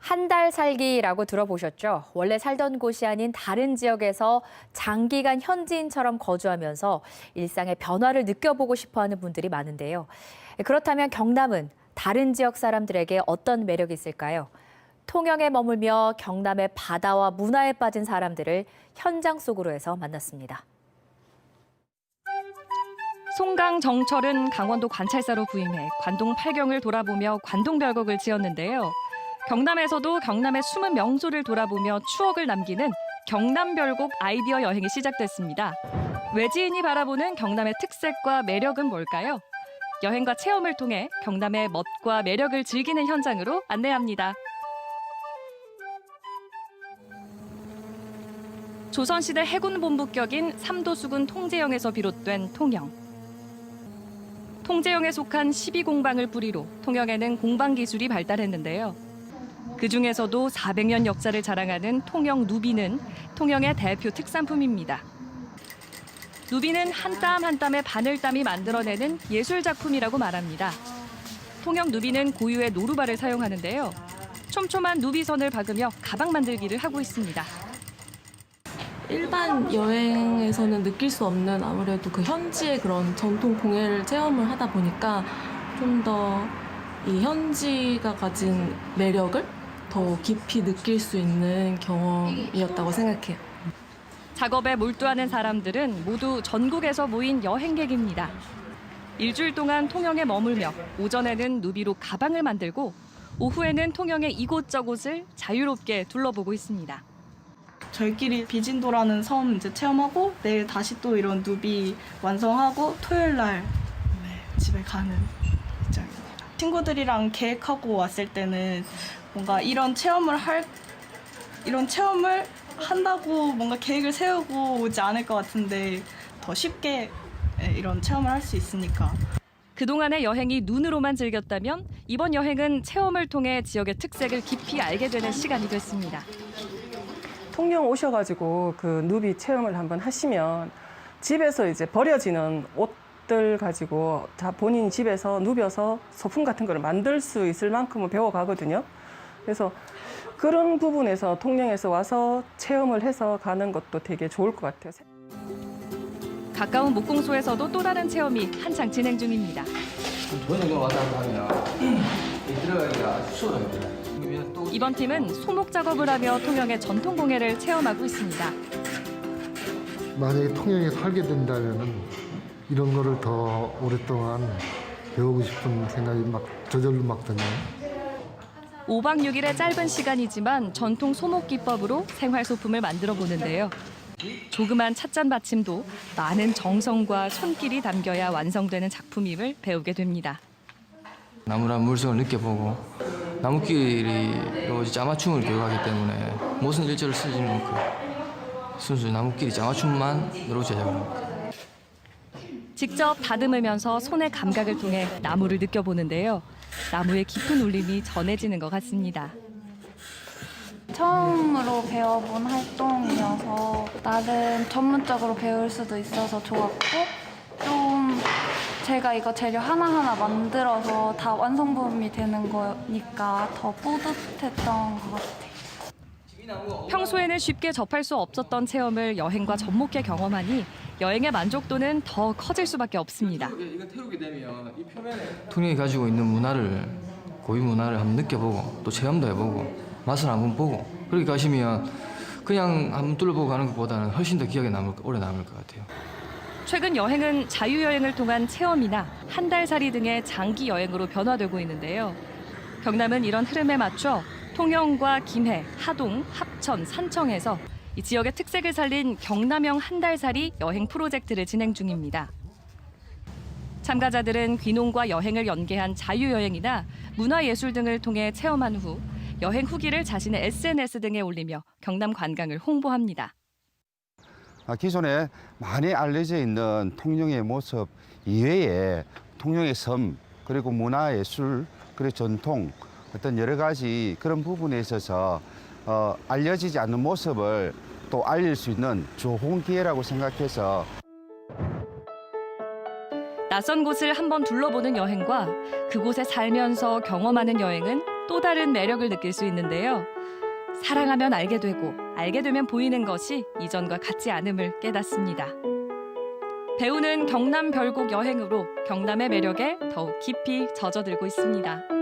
한 달 살기라고 들어보셨죠? 원래 살던 곳이 아닌 다른 지역에서 장기간 현지인처럼 거주하면서 일상의 변화를 느껴보고 싶어하는 분들이 많은데요. 그렇다면 경남은 다른 지역 사람들에게 어떤 매력이 있을까요? 통영에 머물며 경남의 바다와 문화에 빠진 사람들을 현장 속으로 해서 만났습니다. 송강 정철은 강원도 관찰사로 부임해 관동 팔경을 돌아보며 관동별곡을 지었는데요. 경남에서도 경남의 숨은 명소를 돌아보며 추억을 남기는 경남별곡 아이디어 여행이 시작됐습니다. 외지인이 바라보는 경남의 특색과 매력은 뭘까요? 여행과 체험을 통해 경남의 멋과 매력을 즐기는 현장으로 안내합니다. 조선시대 해군본부격인 삼도수군 통제영에서 비롯된 통영. 통제영에 속한 12공방을 뿌리로 통영에는 공방 기술이 발달했는데요. 그중에서도 400년 역사를 자랑하는 통영 누비는 통영의 대표 특산품입니다. 누비는 한 땀 한 땀의 바늘땀이 만들어내는 예술작품이라고 말합니다. 통영 누비는 고유의 노루발을 사용하는데요. 촘촘한 누비선을 박으며 가방 만들기를 하고 있습니다. 일반 여행에서는 느낄 수 없는 아무래도 그 현지의 그런 전통 공예를 체험을 하다 보니까 좀 더 이 현지가 가진 매력을 더 깊이 느낄 수 있는 경험이었다고 생각해요. 작업에 몰두하는 사람들은 모두 전국에서 모인 여행객입니다. 일주일 동안 통영에 머물며 오전에는 누비로 가방을 만들고 오후에는 통영의 이곳저곳을 자유롭게 둘러보고 있습니다. 저희끼리 비진도라는 섬 이제 체험하고 내일 다시 또 이런 누비 완성하고 토요일 날 집에 가는 입장입니다. 친구들이랑 계획하고 왔을 때는 뭔가 이런 체험을 한다고 뭔가 계획을 세우고 오지 않을 것 같은데 더 쉽게 이런 체험을 할 수 있으니까. 그동안의 여행이 눈으로만 즐겼다면 이번 여행은 체험을 통해 지역의 특색을 깊이 알게 되는 시간이 됐습니다. 통영 오셔가지고 그 누비 체험을 한번 하시면 집에서 이제 버려지는 옷들 가지고 다 본인 집에서 누벼서 소품 같은 거를 만들 수 있을 만큼은 배워가거든요. 그래서 그런 부분에서 통영에서 와서 체험을 해서 가는 것도 되게 좋을 것 같아요. 가까운 목공소에서도 또 다른 체험이 한창 진행 중입니다. 저녁에 왔다 갔다 하면 들어가기가 수월합니다. 이번 팀은 소목 작업을 하며 통영의 전통 공예를 체험하고 있습니다. 만약에 통영에 살게 된다면 이런 거를 더 오랫동안 배우고 싶은 생각이 막 저절로 막 드네요. 5박 6일의 짧은 시간이지만 전통 소목 기법으로 생활 소품을 만들어 보는데요. 조그만 찻잔 받침도 많은 정성과 손길이 담겨야 완성되는 작품임을 배우게 됩니다. 나무란 물성을 느껴보고 나무끼리로 짜맞춤을 교육하기 때문에 모순 일조를 쓰지 않고 순수 나무끼리 짜맞춤만으로 제작을 합니다. 직접 다듬으면서 손의 감각을 통해 나무를 느껴보는데요. 나무의 깊은 울림이 전해지는 것 같습니다. 처음으로 배워본 활동이어서 나름 전문적으로 배울 수도 있어서 좋았고 좀 제가 이거 재료 하나하나 만들어서 다 완성품이 되는 거니까 더 뿌듯했던 것 같아요. 평소에는 쉽게 접할 수 없었던 체험을 여행과 접목해 경험하니 여행의 만족도는 더 커질 수밖에 없습니다. 통영이 가지고 있는 문화를 고유 문화를 한번 느껴보고 또 체험도 해보고 맛을 한번 보고 그렇게 가시면 그냥 한번 둘러보고 가는 것보다는 훨씬 더 기억에 오래 남을 것 같아요. 최근 여행은 자유여행을 통한 체험이나 한 달 살이 등의 장기 여행으로 변화되고 있는데요. 경남은 이런 흐름에 맞춰 통영과 김해, 하동, 합천, 산청에서 이 지역의 특색을 살린 경남형 한 달 살이 여행 프로젝트를 진행 중입니다. 참가자들은 귀농과 여행을 연계한 자유여행이나 문화예술 등을 통해 체험한 후 여행 후기를 자신의 SNS 등에 올리며 경남 관광을 홍보합니다. 기존에 많이 알려져 있는 통영의 모습 이외에 통영의 섬, 그리고 문화예술, 그리고 전통, 어떤 여러 가지 그런 부분에 있어서 알려지지 않는 모습을 또 알릴 수 있는 좋은 기회라고 생각해서 낯선 곳을 한번 둘러보는 여행과 그곳에 살면서 경험하는 여행은 또 다른 매력을 느낄 수 있는데요. 사랑하면 알게 되고 알게 되면 보이는 것이 이전과 같지 않음을 깨닫습니다. 배우는 경남 별곡 여행으로 경남의 매력에 더욱 깊이 젖어들고 있습니다.